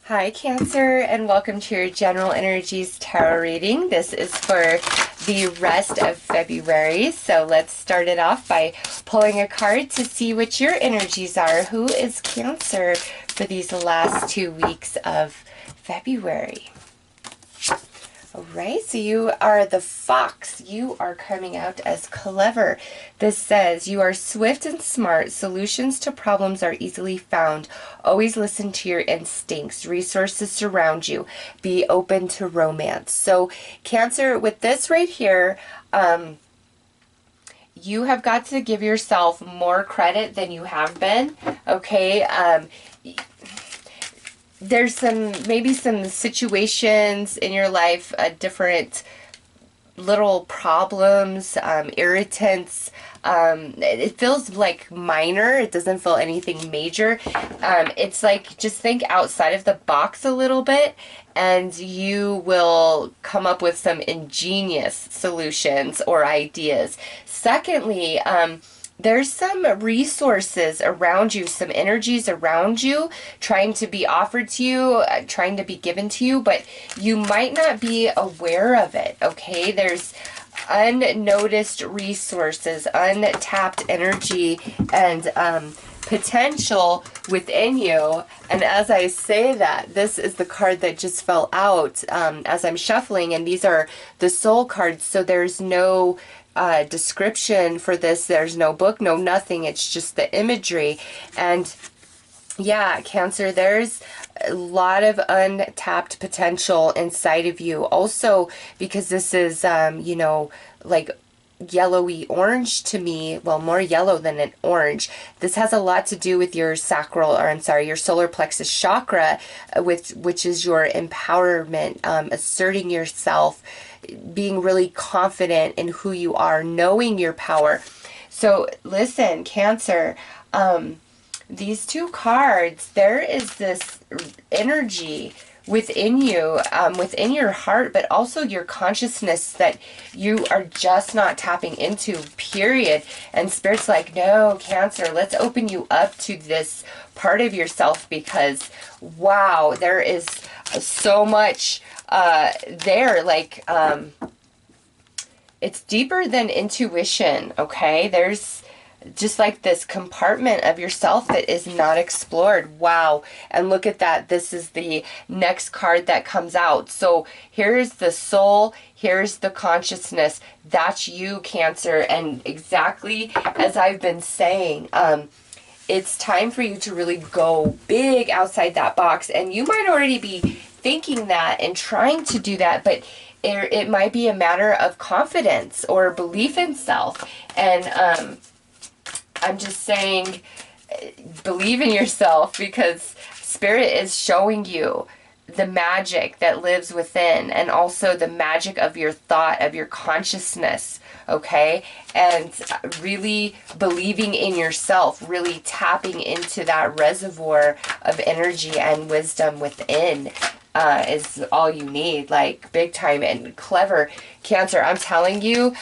Hi Cancer, and welcome to your General Energies Tarot reading. This is for the rest of February, so let's start it off by pulling a card to see what your energies are. Who is Cancer for these last 2 weeks of February? All right, so you are the fox. You are coming out as clever. This says, you are swift and smart. Solutions to problems are easily found. Always listen to your instincts. Resources surround you. Be open to romance. So, Cancer, with this right here, you have got to give yourself more credit than you have been, okay? There's maybe some situations in your life, different little problems, irritants. It feels like minor. It doesn't feel anything major. It's like, just think outside of the box a little bit and you will come up with some ingenious solutions or ideas. Secondly, there's some resources around you, some energies around you trying to be offered to you, trying to be given to you, but you might not be aware of it, okay? There's unnoticed resources, untapped energy, and potential within you. And as I say that, this is the card that just fell out as I'm shuffling, and these are the soul cards, so there's no description for this. There's no book, no nothing. It's just the imagery. And yeah, Cancer, there's a lot of untapped potential inside of you. Also, because this is, you know, like yellowy orange to me, well, more yellow than an orange. This has a lot to do with your sacral, or I'm sorry, your solar plexus chakra, which is your empowerment, asserting yourself, being really confident in who you are, knowing your power. So listen, Cancer, these two cards, there is this energy within you, within your heart, but also your consciousness that you are just not tapping into, period. And Spirit's like, no, Cancer, let's open you up to this part of yourself, because wow, there is so much there. Like, it's deeper than intuition, okay? There's just like this compartment of yourself that is not explored. Wow. And look at that. This is the next card that comes out. So here's the soul. Here's the consciousness. That's you, Cancer. And exactly as I've been saying, it's time for you to really go big outside that box. And you might already be thinking that and trying to do that, but it might be a matter of confidence or belief in self. And I'm just saying, believe in yourself, because Spirit is showing you the magic that lives within, and also the magic of your thought, of your consciousness, okay? And really believing in yourself, really tapping into that reservoir of energy and wisdom within is all you need, like big time. And clever, Cancer, I'm telling you,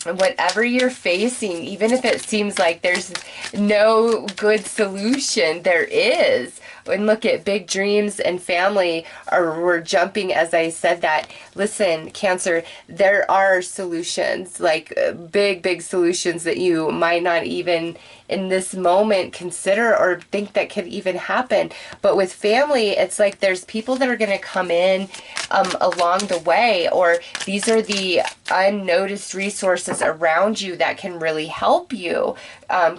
whatever you're facing, even if it seems like there's no good solution, there is. And look at big dreams and family we're jumping as I said that. Listen, Cancer, there are solutions, like big solutions that you might not even in this moment consider or think that could even happen. But with family, it's like there's people that are going to come in along the way, or these are the unnoticed resources around you that can really help you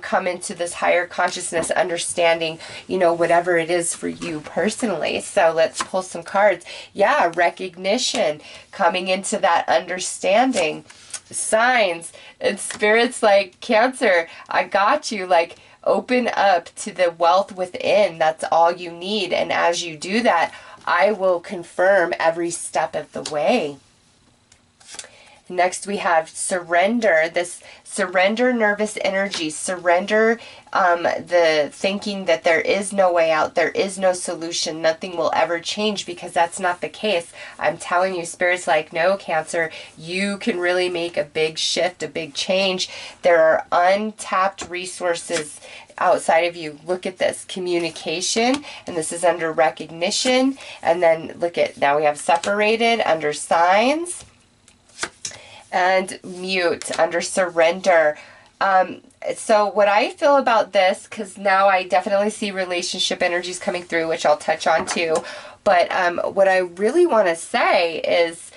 come into this higher consciousness, understanding, you know, whatever it is for you personally. So let's pull some cards. Yeah, recognition, coming into that understanding, signs. And Spirit's like, Cancer, I got you. Like, open up to the wealth within. That's all you need. And as you do that, I will confirm every step of the way. Next, we have surrender, this surrender nervous energy, surrender the thinking that there is no way out, there is no solution, nothing will ever change, because that's not the case. I'm telling you, Spirit's like, no, Cancer, you can really make a big shift, a big change. There are untapped resources outside of you. Look at this, communication, and this is under recognition. And then look at, now we have separated under signs, and mute under surrender. So what I feel about this, because now I definitely see relationship energies coming through, which I'll touch on too, but what I really want to say is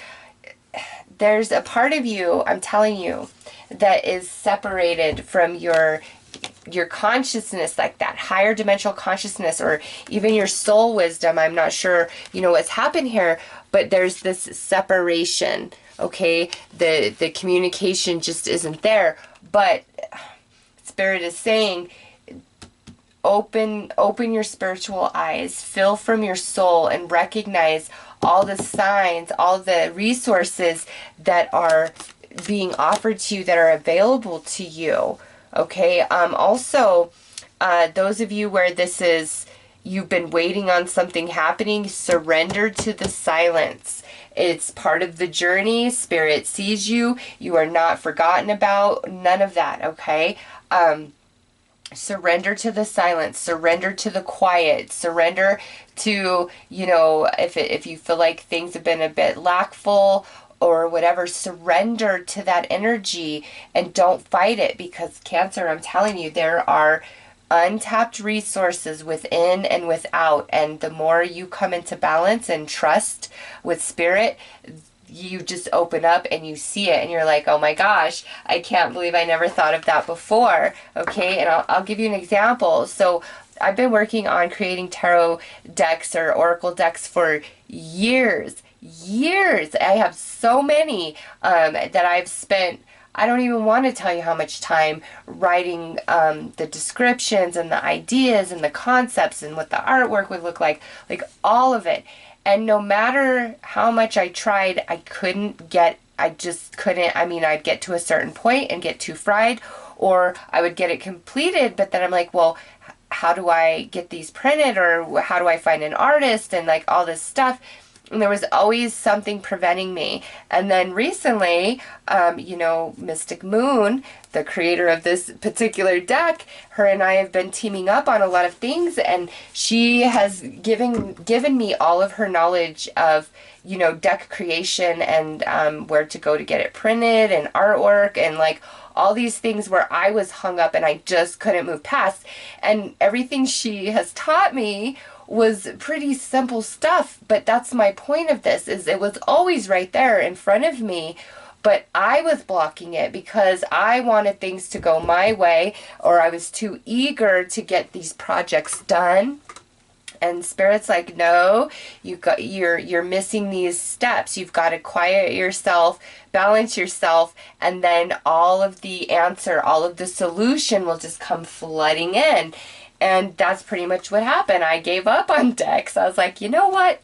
there's a part of you, I'm telling you, that is separated from your consciousness, like that higher dimensional consciousness, or even your soul wisdom. I'm not sure, what's happened here, but there's this separation. Okay, the communication just isn't there. But Spirit is saying, open your spiritual eyes, feel from your soul, and recognize all the signs, all the resources that are being offered to you, that are available to you. Okay, also, those of you where this is, you've been waiting on something happening, surrender to the silence. It's part of the journey. Spirit sees you. You are not forgotten about. None of that, okay? Surrender to the silence. Surrender to the quiet. Surrender to, if you feel like things have been a bit lackful or whatever, surrender to that energy and don't fight it, because Cancer, I'm telling you, there are untapped resources within and without, and the more you come into balance and trust with Spirit, you just open up and you see it, and you're like, oh my gosh, I can't believe I never thought of that before. Okay, and I'll give you an example. So I've been working on creating tarot decks or oracle decks for years. I have so many that I've spent, I don't even want to tell you how much time writing the descriptions and the ideas and the concepts and what the artwork would look like all of it. And no matter how much I tried, I just couldn't. I mean, I'd get to a certain point and get too fried, or I would get it completed, but then I'm like, well, how do I get these printed, or how do I find an artist, and like all this stuff. And there was always something preventing me. And then recently, Mystic Moon, the creator of this particular deck, her and I have been teaming up on a lot of things, and she has given me all of her knowledge of, deck creation and where to go to get it printed, and artwork, and like all these things where I was hung up and I just couldn't move past. And everything she has taught me was pretty simple stuff, but that's my point of this, is it was always right there in front of me, but I was blocking it because I wanted things to go my way, or I was too eager to get these projects done. And Spirit's like, no, you're missing these steps. You've got to quiet yourself, balance yourself, and then all of the answer, all of the solution will just come flooding in. And that's pretty much what happened. I gave up on decks. I was like, you know what?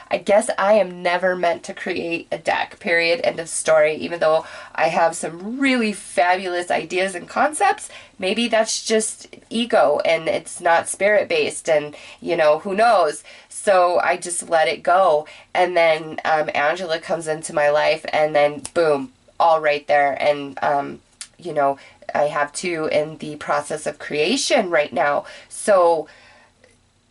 I guess I am never meant to create a deck, period, end of story. Even though I have some really fabulous ideas and concepts, maybe that's just ego and it's not Spirit-based, and, who knows? So I just let it go. And then Angela comes into my life, and then boom, all right there. And, I have two in the process of creation right now. So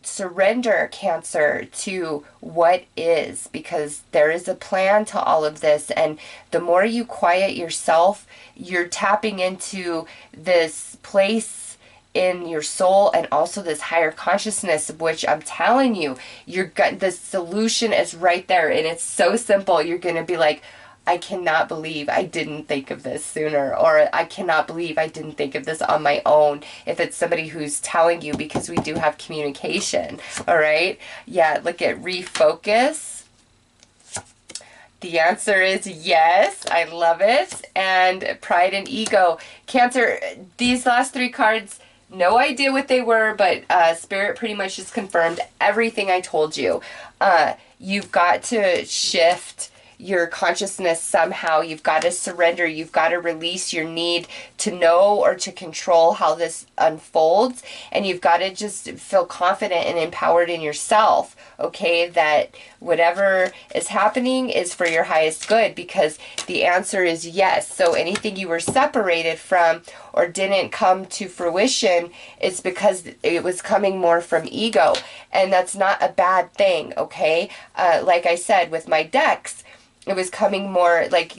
surrender, Cancer, to what is, because there is a plan to all of this. And the more you quiet yourself, you're tapping into this place in your soul, and also this higher consciousness, which I'm telling you, the solution is right there, and it's so simple. You're going to be like, I cannot believe I didn't think of this sooner, or I cannot believe I didn't think of this on my own, if it's somebody who's telling you, because we do have communication. All right. Yeah. Look at refocus. The answer is yes. I love it. And pride and ego. Cancer, these last three cards, no idea what they were, but Spirit pretty much just confirmed everything I told you. You've got to shift your consciousness somehow. You've got to surrender. You've got to release your need to know or to control how this unfolds. And you've got to just feel confident and empowered in yourself, okay, that whatever is happening is for your highest good, because the answer is yes. So anything you were separated from or didn't come to fruition is because it was coming more from ego. And that's not a bad thing, okay? Like I said, with my decks, it was coming more like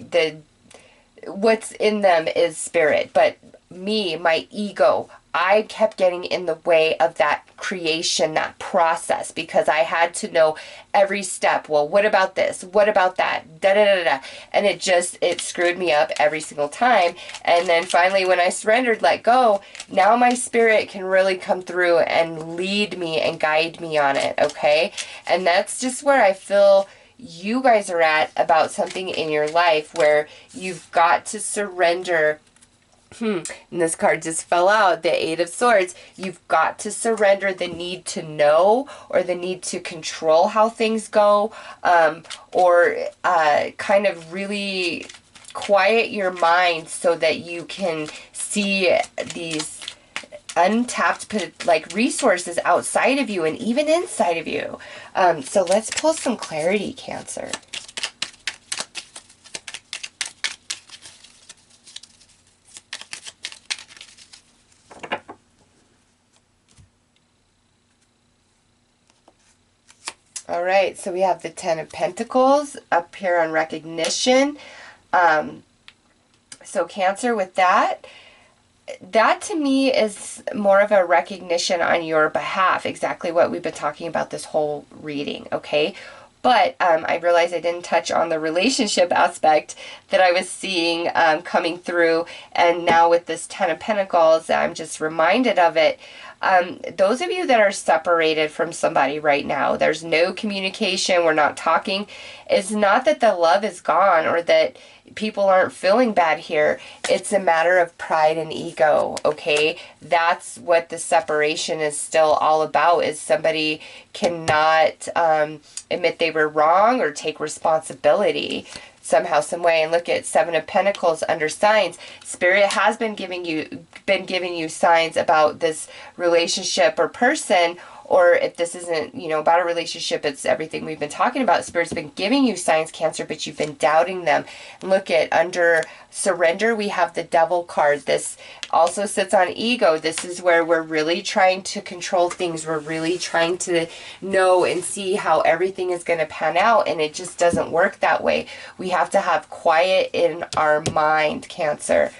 what's in them is spirit. But me, my ego, I kept getting in the way of that creation, that process, because I had to know every step. Well, what about this? What about that? Da da da da. And it screwed me up every single time. And then finally, when I surrendered, let go, now my spirit can really come through and lead me and guide me on it, okay? And that's just where I feel you guys are at about something in your life, where you've got to surrender. And this card just fell out, the Eight of Swords. You've got to surrender the need to know or the need to control how things go, or kind of really quiet your mind so that you can see these untapped like resources outside of you and even inside of you. So let's pull some clarity, Cancer. All right, so we have the Ten of Pentacles up here on recognition. So Cancer, with that to me is more of a recognition on your behalf, exactly what we've been talking about this whole reading, okay? But I realized I didn't touch on the relationship aspect that I was seeing coming through, and now with this Ten of Pentacles, I'm just reminded of it. Those of you that are separated from somebody right now, there's no communication, we're not talking, it's not that the love is gone or that people aren't feeling bad here. It's a matter of pride and ego, okay? That's what the separation is still all about, is somebody cannot admit they were wrong or take responsibility somehow, some way. And look at Seven of Pentacles under signs. Spirit has been giving you signs about this relationship or person, or if this isn't, about a relationship, it's everything we've been talking about. Spirit's been giving you signs, Cancer, but you've been doubting them. And look at under surrender, we have the Devil card. This also sits on ego. This is where we're really trying to control things. We're really trying to know and see how everything is going to pan out, and it just doesn't work that way. We have to have quiet in our mind, Cancer.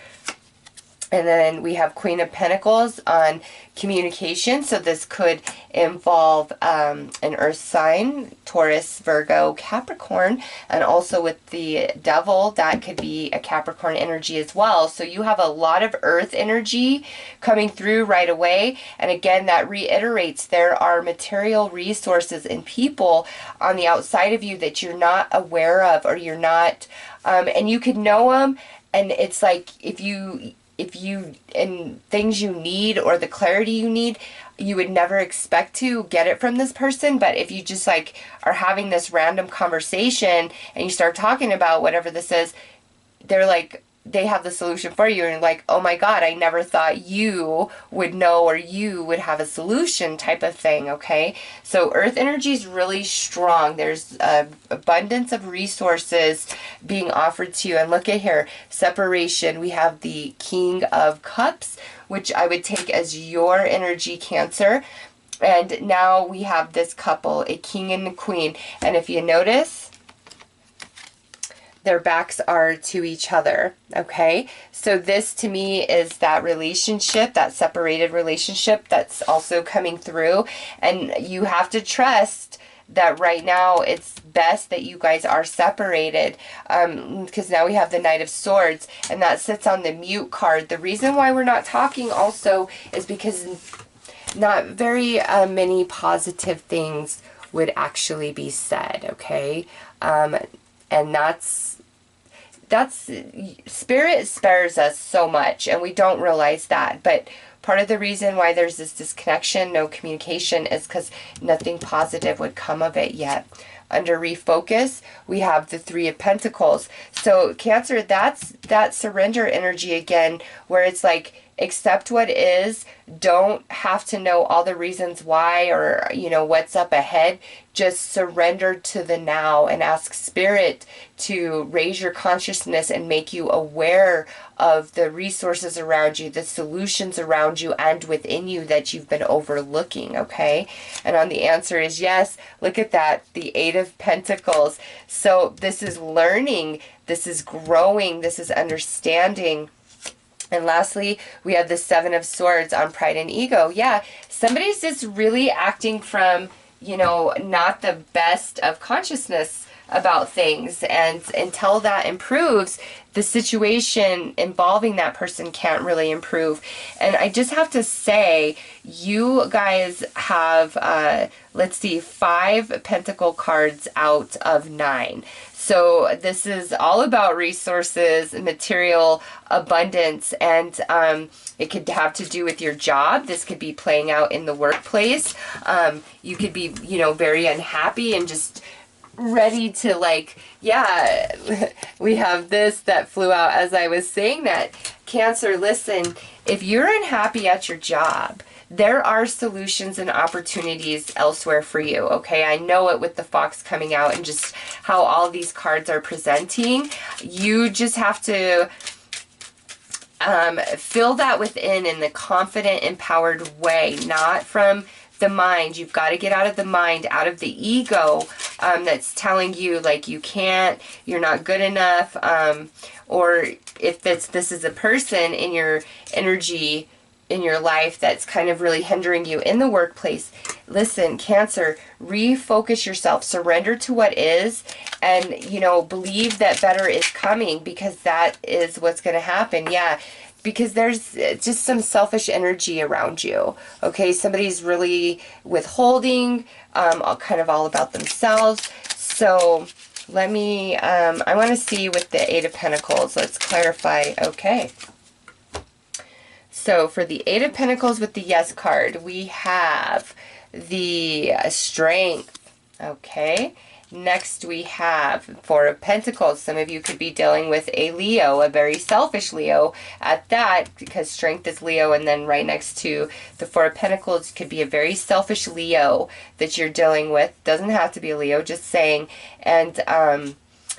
And then we have Queen of Pentacles on communication. So this could involve an earth sign, Taurus, Virgo, Capricorn. And also with the Devil, that could be a Capricorn energy as well. So you have a lot of earth energy coming through right away. And again, that reiterates there are material resources and people on the outside of you that you're not aware of, or you're not, and you could know them. And it's like if you and things you need or the clarity you need, you would never expect to get it from this person. But if you just like are having this random conversation and you start talking about whatever this is, they're like, they have the solution for you, and you're like, oh my God, I never thought you would know or you would have a solution, type of thing, okay? So earth energy is really strong. There's abundance of resources being offered to you. And look at here, separation. We have the King of Cups, which I would take as your energy, Cancer. And now we have this couple, a king and a queen. And if you notice, their backs are to each other, okay? So this to me is that relationship, that separated relationship that's also coming through. And you have to trust that right now it's best that you guys are separated, because now we have the Knight of Swords, and that sits on the mute card. The reason why we're not talking also is because not very many positive things would actually be said, okay? And that's Spirit spares us so much, and we don't realize that. But part of the reason why there's this disconnection, no communication, is because nothing positive would come of it yet. under refocus, we have the Three of Pentacles. So Cancer, that's that surrender energy again, where it's like, accept what is. Don't have to know all the reasons why or, you know, what's up ahead. Just surrender to the now and ask Spirit to raise your consciousness and make you aware of the resources around you, the solutions around you and within you that you've been overlooking, okay? And on the answer is yes. Look at that, the Eight of Pentacles. So this is learning, this is growing, this is understanding. And lastly, we have the Seven of Swords on pride and ego. Yeah, somebody's just really acting from, you know, not the best of consciousness about things. And until that improves, the situation involving that person can't really improve. And I just have to say, you guys have, let's see, 5 Pentacle cards out of 9. So this is all about resources, material abundance, and it could have to do with your job. This could be playing out in the workplace. You could be, you know, very unhappy and just ready to, like, yeah, we have this that flew out as I was saying that. Cancer, listen, if you're unhappy at your job, there are solutions and opportunities elsewhere for you, okay? I know it with the Fox coming out and just how all these cards are presenting. You just have to feel that within in the confident, empowered way, not from the mind. You've got to get out of the mind, out of the ego that's telling you, like, you can't, you're not good enough, or if this is a person in your energy, in your life that's kind of really hindering you in the workplace. Listen, Cancer, refocus yourself, surrender to what is, and, you know, believe that better is coming, because that is what's going to happen. Yeah, because there's just some selfish energy around you, okay? Somebody's really withholding, kind of all about themselves. So let me, I want to see with the Eight of Pentacles, let's clarify, okay. So for the Eight of Pentacles with the Yes card, we have the Strength, okay? Next we have Four of Pentacles. Some of you could be dealing with a Leo, a very selfish Leo at that, because Strength is Leo, and then right next to the Four of Pentacles could be a very selfish Leo that you're dealing with. Doesn't have to be a Leo, just saying. And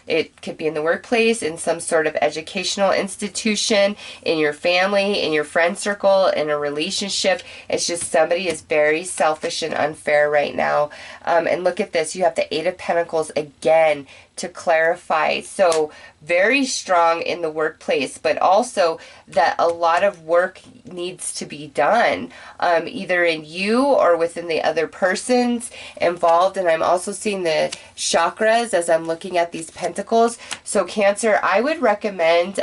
it could be in the workplace, in some sort of educational institution, in your family, in your friend circle, in a relationship. It's just somebody is very selfish and unfair right now. And look at this. You have the Eight of Pentacles again to clarify. So very strong in the workplace, but also that a lot of work needs to be done, either in you or within the other persons involved. And I'm also seeing the chakras as I'm looking at these pentacles. So Cancer, I would recommend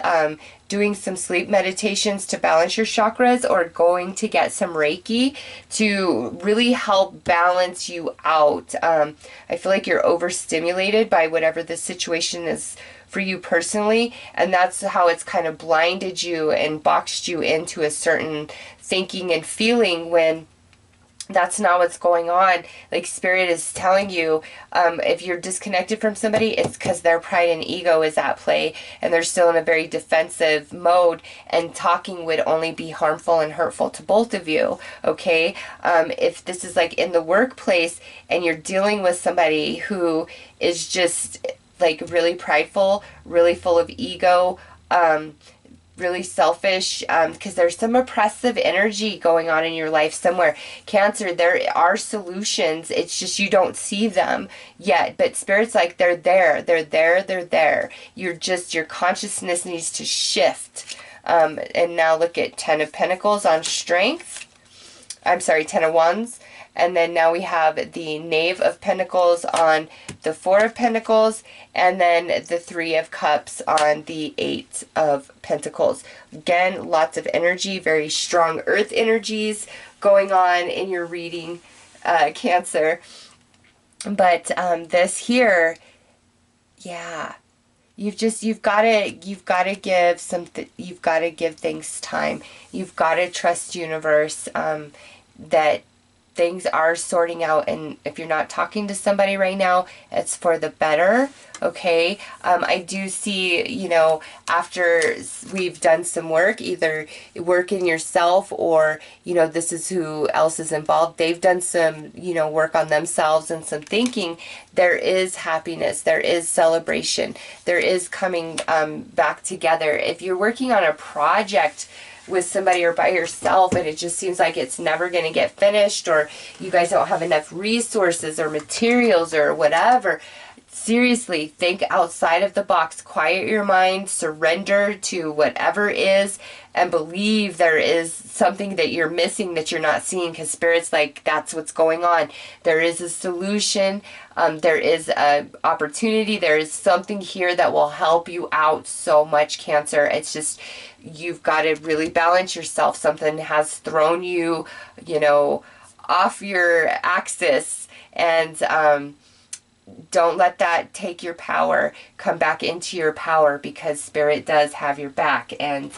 doing some sleep meditations to balance your chakras, or going to get some Reiki to really help balance you out. I feel like you're overstimulated by whatever the situation is for you personally, and that's how it's kind of blinded you and boxed you into a certain thinking and feeling, when that's not what's going on. Like, Spirit is telling you, if you're disconnected from somebody, it's because their pride and ego is at play, and they're still in a very defensive mode, and talking would only be harmful and hurtful to both of you, okay? If this is like in the workplace and you're dealing with somebody who is just like really prideful, really full of ego, really selfish, because there's some oppressive energy going on in your life somewhere. Cancer, there are solutions. It's just you don't see them yet. But Spirit's like, they're there. They're there. They're there. You're just, your consciousness needs to shift. And now look at Ten of Pentacles on Strength. I'm sorry, Ten of Wands. And then now we have the Knave of Pentacles on the Four of Pentacles, and then the Three of Cups on the Eight of Pentacles. Again, lots of energy, very strong earth energies going on in your reading, Cancer. But this here, yeah, you've got to give you've got to give things time. You've got to trust universe, that things are sorting out, and if you're not talking to somebody right now, it's for the better, okay? I do see, you know, after we've done some work, either work in yourself or, you know, this is who else is involved. They've done some, you know, work on themselves and some thinking. There is happiness. There is celebration. There is coming back together. If you're working on a project with somebody or by yourself and it just seems like it's never going to get finished, or you guys don't have enough resources or materials or whatever, seriously, think outside of the box. Quiet your mind, surrender to whatever is, and believe there is something that you're missing that you're not seeing, because Spirit's like, that's what's going on. There is a solution. There is an opportunity. There is something here that will help you out so much, Cancer. It's just, you've got to really balance yourself. Something has thrown you, you know, off your axis, and don't let that take your power. Come back into your power, because Spirit does have your back. And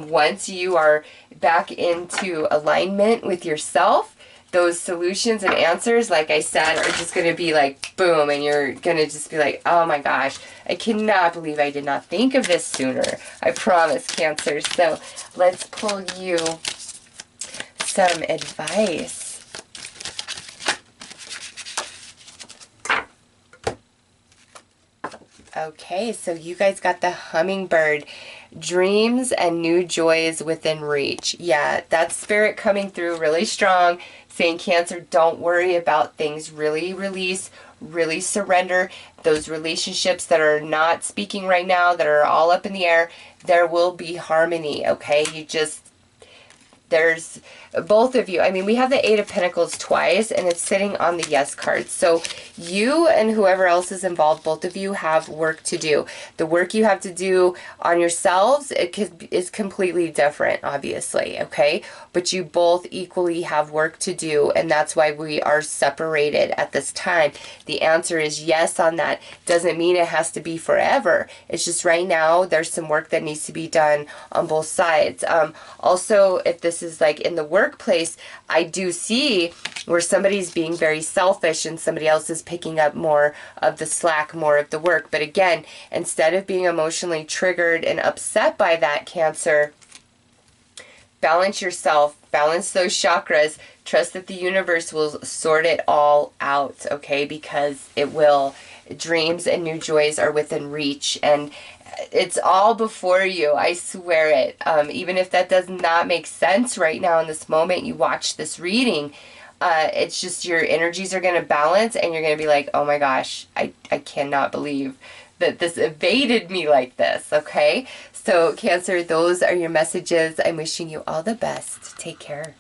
once you are back into alignment with yourself, those solutions and answers, like I said, are just going to be like boom, and you're going to just be like, oh my gosh, I cannot believe I did not think of this sooner. I promise, Cancer. So let's pull you some advice. Okay, so you guys got the hummingbird. Dreams and new joys within reach. Yeah, that's Spirit coming through really strong, saying, Cancer, don't worry about things. Really release, really surrender. Those relationships that are not speaking right now, that are all up in the air, there will be harmony, okay? You just, there's both of you. I mean, we have the Eight of Pentacles twice, and it's sitting on the Yes card. So you and whoever else is involved, both of you have work to do. The work you have to do on yourselves, is completely different, obviously, okay? But you both equally have work to do, and that's why we are separated at this time. The answer is yes on that. Doesn't mean it has to be forever. It's just right now, there's some work that needs to be done on both sides. Also, if this is like in the workplace, I do see where somebody's being very selfish and somebody else is picking up more of the slack, more of the work. But again, instead of being emotionally triggered and upset by that, Cancer, balance yourself, balance those chakras, trust that the universe will sort it all out, okay? Because it will. Dreams and new joys are within reach, and it's all before you. I swear it. Even if that does not make sense right now in this moment, you watch this reading, it's just your energies are going to balance, and you're going to be like, oh my gosh, I cannot believe that this evaded me like this, okay? So, Cancer, those are your messages. I'm wishing you all the best. Take care.